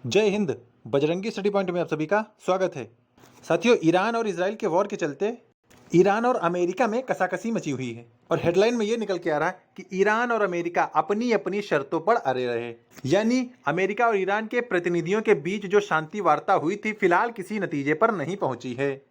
जय Hind. Bajrangi study point में आप सभी का स्वागत है। साथियों, ईरान और इजराइल के वॉर के चलते ईरान और अमेरिका में कसाकसी मची हुई है और हेडलाइन में ये निकल के आ रहा है कि ईरान और अमेरिका अपनी अपनी शर्तों पर अड़े रहे। यानी अमेरिका और ईरान के प्रतिनिधियों के बीच जो शांति वार्ता हुई थी, फिलहाल किसी नतीजे पर नहीं पहुंची है।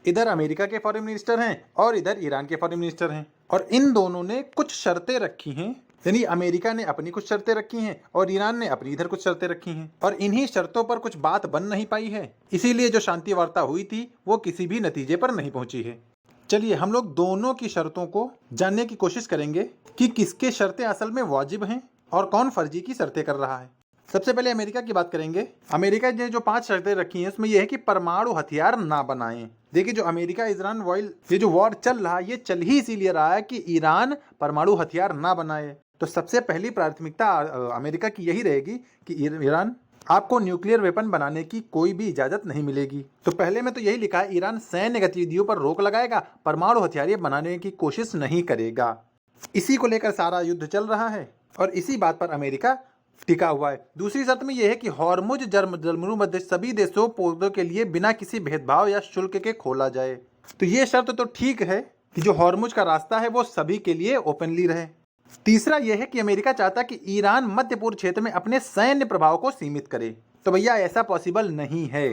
इधर अमेरिका के फॉरेन मिनिस्टर हैं और इधर ईरान के फॉरेन मिनिस्टर हैं और इन दोनों ने कुछ शर्तें रखी हैं। यानी अमेरिका ने अपनी कुछ शर्तें रखी हैं और ईरान ने अपनी इधर कुछ शर्तें रखी हैं और इन्हीं शर्तों पर कुछ बात बन नहीं पाई है। इसीलिए जो शांति वार्ता हुई थी वो किसी भी नतीजे पर नहीं पहुंची है। चलिए हम लोग दोनों की शर्तों को जानने की कोशिश करेंगे कि किसके शर्तें असल में वाजिब हैं और कौन फर्जी की शर्तें कर रहा है। सबसे पहले अमेरिका की बात करेंगे। अमेरिका ने जो 5 शर्तें रखी हैं उसमें यह है कि परमाणु हथियार ना बनाएं। देखिए, जो अमेरिका ईरान ये जो वॉर चल रहा है, ये चल ही इसीलिए रहा है कि ईरान परमाणु हथियार ना बनाए। तो सबसे पहली प्राथमिकता अमेरिका की यही रहेगी कि ईरान, आपको न्यूक्लियर वेपन बनाने की कोई भी इजाजत नहीं मिलेगी। तो पहले में तो यही लिखा है, ईरान सैन्य गतिविधियों पर रोक लगाएगा, परमाणु हथियार बनाने की कोशिश नहीं करेगा। इसी को लेकर सारा युद्ध चल रहा है और इसी बात पर अमेरिका टिका हुआ है। दूसरी शर्त में यह है कि हॉर्मुज जलमरुमध्य सभी देशों पौधों के लिए बिना किसी भेदभाव या शुल्क के खोला जाए। तो ये शर्त तो ठीक है कि जो हॉर्मुज का रास्ता है वो सभी के लिए ओपनली रहे। तीसरा यह है कि अमेरिका चाहता कि ईरान मध्य पूर्व क्षेत्र में अपने सैन्य प्रभाव को सीमित करे। तो भैया ऐसा पॉसिबल नहीं है,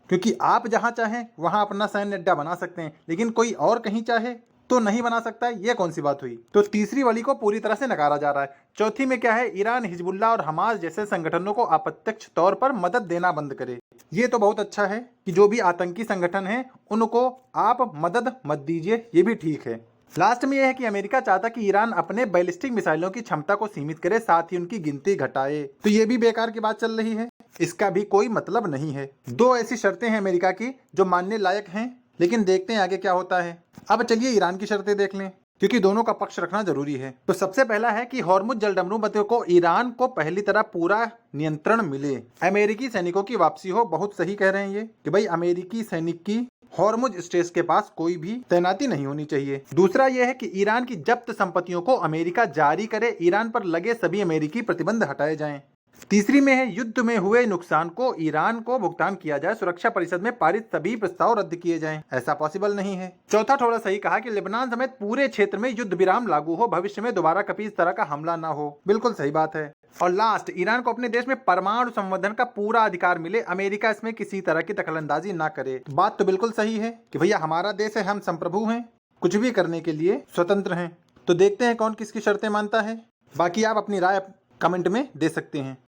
क्योंकि आप जहां चाहें वहां अपना सैन्य अड्डा बना सकते हैं, लेकिन कोई और कहीं चाहे तो नहीं बना सकता है। ये कौन सी बात हुई? तो तीसरी वाली को पूरी तरह से नकारा जा रहा है। चौथी में क्या है, ईरान हिजबुल्लाह और हमास जैसे संगठनों को अप्रत्यक्ष तौर पर मदद देना बंद करे। ये तो बहुत अच्छा है कि जो भी आतंकी संगठन है उनको आप मदद मत दीजिए, ये भी ठीक है। लास्ट में यह है कि अमेरिका चाहता कि ईरान अपने बैलिस्टिक मिसाइलों की क्षमता को सीमित करे, साथ ही उनकी गिनती घटाए। तो ये भी बेकार की बात चल रही है, इसका भी कोई मतलब नहीं है। 2 ऐसी शर्तें हैं अमेरिका की जो मानने लायक हैं, लेकिन देखते हैं आगे क्या होता है। अब चलिए ईरान की शर्तें देख लें, क्योंकि दोनों का पक्ष रखना जरूरी है। तो सबसे पहला है कि हॉर्मुज जलमरुमध्य को ईरान को पहली तरह पूरा नियंत्रण मिले, अमेरिकी सैनिकों की वापसी हो। बहुत सही कह रहे हैं ये कि भाई अमेरिकी सैनिक की हॉर्मुज स्ट्रेस के पास कोई भी तैनाती नहीं होनी चाहिए। दूसरा यह है कि ईरान की जब्त संपत्तियों को अमेरिका जारी करे, ईरान पर लगे सभी अमेरिकी प्रतिबंध हटाए जाएं। तीसरी में है युद्ध में हुए नुकसान को ईरान को भुगतान किया जाए, सुरक्षा परिषद में पारित सभी प्रस्ताव रद्द किए जाएं। ऐसा पॉसिबल नहीं है। चौथा थोड़ा सही कहा कि लेबनान समेत पूरे क्षेत्र में युद्ध विराम लागू हो, भविष्य में दोबारा कभी इस तरह का हमला ना हो। बिल्कुल सही बात है। और लास्ट, ईरान को अपने देश में परमाणु संवर्धन का पूरा अधिकार मिले, अमेरिका इसमें किसी तरह की दखलंदाजी ना करे। बात तो बिल्कुल सही है कि भैया हमारा देश है, हम संप्रभु हैं, कुछ भी करने के लिए स्वतंत्र हैं। तो देखते हैं कौन किसकी शर्तें मानता है। बाकी आप अपनी राय कमेंट में दे सकते हैं।